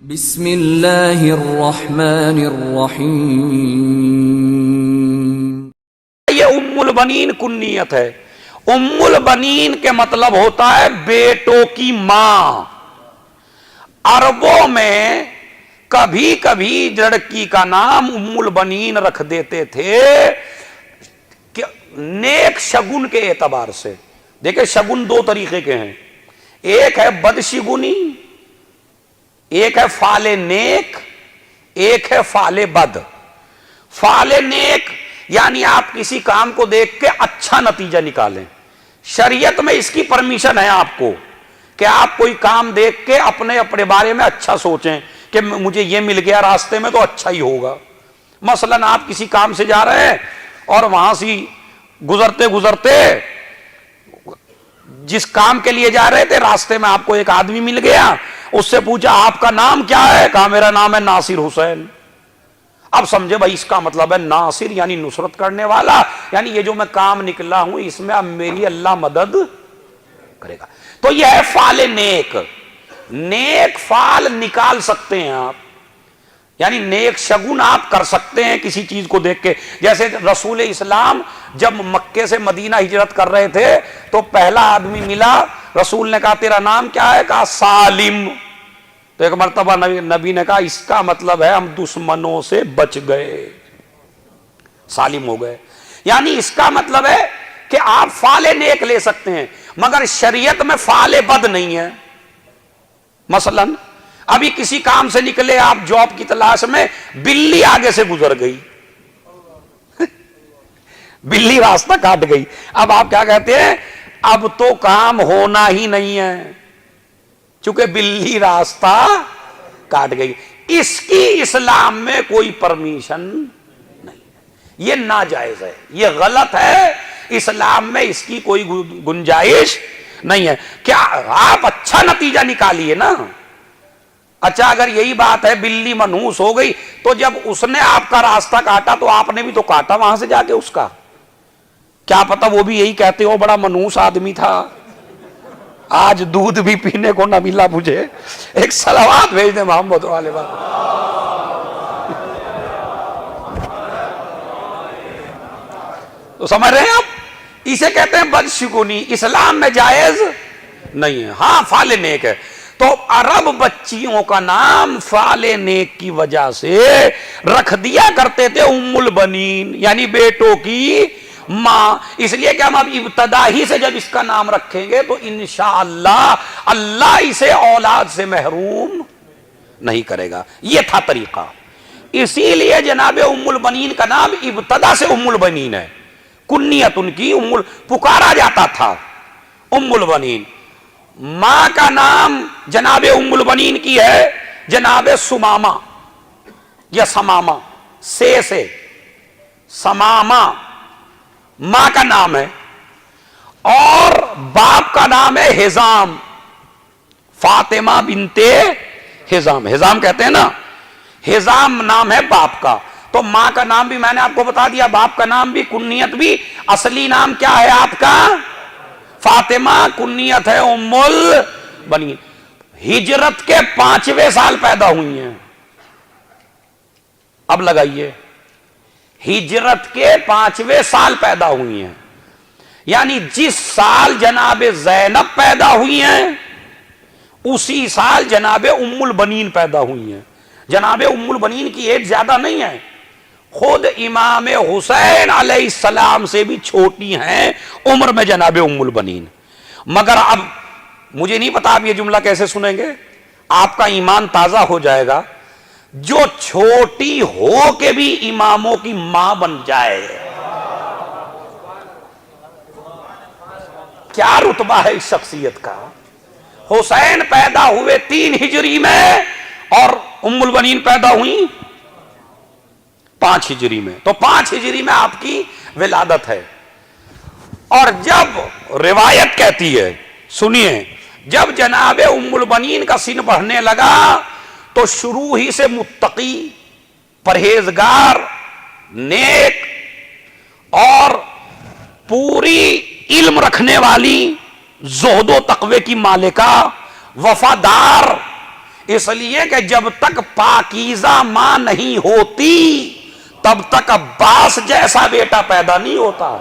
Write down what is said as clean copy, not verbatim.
بسم اللہ الرحمن الرحیم۔ یہ ام البنین کنیت ہے۔ ام البنین کے مطلب ہوتا ہے بیٹوں کی ماں۔ عربوں میں کبھی کبھی لڑکی کا نام ام البنین رکھ دیتے تھے کہ نیک شگن کے اعتبار سے۔ دیکھیں شگن دو طریقے کے ہیں، ایک ہے بدشگنی، ایک ہے فعل نیک، ایک ہے فعل بد۔ فعل نیک یعنی آپ کسی کام کو دیکھ کے اچھا نتیجہ نکالیں۔ شریعت میں اس کی پرمیشن ہے آپ کو کہ آپ کوئی کام دیکھ کے اپنے بارے میں اچھا سوچیں کہ مجھے یہ مل گیا راستے میں تو اچھا ہی ہوگا۔ مثلا آپ کسی کام سے جا رہے ہیں اور وہاں سے گزرتے گزرتے جس کام کے لیے جا رہے تھے راستے میں آپ کو ایک آدمی مل گیا، اس سے پوچھا آپ کا نام کیا ہے؟ کہا میرا نام ہے ناصر حسین۔ اب سمجھے بھائی اس کا مطلب ہے ناصر یعنی نصرت کرنے والا، یعنی یہ جو میں کام نکلا ہوں اس میں اب میری اللہ مدد کرے گا۔ تو یہ ہے فعل نیک۔ نیک فعل نکال سکتے ہیں آپ، یعنی نیک شگن آپ کر سکتے ہیں کسی چیز کو دیکھ کے۔ جیسے رسول اسلام جب مکے سے مدینہ ہجرت کر رہے تھے تو پہلا آدمی ملا، رسول نے کہا تیرا نام کیا ہے؟ کہا سالم۔ تو ایک مرتبہ نبی نے کہا اس کا مطلب ہے ہم دشمنوں سے بچ گئے، سالم ہو گئے۔ یعنی اس کا مطلب ہے کہ آپ فعل نیک لے سکتے ہیں، مگر شریعت میں فعل بد نہیں ہے۔ مثلا ابھی کسی کام سے نکلے آپ جاب کی تلاش میں، بلی آگے سے گزر گئی، بلی راستہ کاٹ گئی۔ اب آپ کیا کہتے ہیں؟ اب تو کام ہونا ہی نہیں ہے چونکہ بلی راستہ کاٹ گئی۔ اس کی اسلام میں کوئی پرمیشن نہیں، یہ ناجائز ہے، یہ غلط ہے، اسلام میں اس کی کوئی گنجائش نہیں ہے۔ کیا آپ اچھا نتیجہ نکالیے نا۔ اچھا اگر یہی بات ہے بلی منحوس ہو گئی تو جب اس نے آپ کا راستہ کاٹا تو آپ نے بھی تو کاٹا وہاں سے جا کے اس کا، کیا پتا وہ بھی یہی کہتے ہو بڑا منحوس آدمی تھا، آج دودھ بھی پینے کو نہ ملا مجھے۔ ایک صلوات بھیج دیں محمد والے بات۔ تو سمجھ رہے ہیں آپ، اسے کہتے ہیں بدشگونی، اسلام میں جائز نہیں ہے۔ ہاں فعل نیک ہے۔ تو عرب بچیوں کا نام فعل نیک کی وجہ سے رکھ دیا کرتے تھے ام البنین، یعنی بیٹوں کی ماں۔ اس لیے کہ ہم اب ابتدا ہی سے جب اس کا نام رکھیں گے تو انشاءاللہ اللہ اسے اولاد سے محروم نہیں کرے گا۔ یہ تھا طریقہ۔ اسی لیے جناب ام البنین کا نام ابتدا سے ام البنین ہے، کنیت ان کی پکارا جاتا تھا ام البنین۔ ماں کا نام جناب ام البنین کی ہے جناب سمامہ یا سمامہ، سے سمامہ ماں کا نام ہے، اور باپ کا نام ہے حزام، فاطمہ بنت حزام۔ حزام کہتے ہیں نا، حزام نام ہے باپ کا۔ تو ماں کا نام بھی میں نے آپ کو بتا دیا، باپ کا نام بھی، کنیت بھی۔ اصلی نام کیا ہے آپ کا؟ فاطمہ، کنیت ہے ام البنین۔ ہجرت کے 5ویں سال پیدا ہوئی ہیں۔ اب لگائیے، ہجرت کے 5ویں سال پیدا ہوئی ہیں، یعنی جس سال جناب زینب پیدا ہوئی ہیں اسی سال جناب ام البنین پیدا ہوئی ہیں۔ جناب ام البنین کی ایج زیادہ نہیں ہے، خود امام حسین علیہ السلام سے بھی چھوٹی ہیں عمر میں جناب ام البنین۔ مگر اب مجھے نہیں پتا آپ یہ جملہ کیسے سنیں گے، آپ کا ایمان تازہ ہو جائے گا، جو چھوٹی ہو کے بھی اماموں کی ماں بن جائے، کیا رتبہ ہے اس شخصیت کا۔ حسین پیدا ہوئے 3 ہجری میں اور ام البنین پیدا ہوئی 5 ہجری میں، تو 5 ہجری میں آپ کی ولادت ہے۔ اور جب روایت کہتی ہے، سنیے، جب جناب ام البنین کا سن بڑھنے لگا تو شروع ہی سے متقی، پرہیزگار، نیک اور پوری علم رکھنے والی، زہد و تقوی کی مالکہ، وفادار، اس لیے کہ جب تک پاکیزہ ماں نہیں ہوتی تب تک عباس جیسا بیٹا پیدا نہیں ہوتا.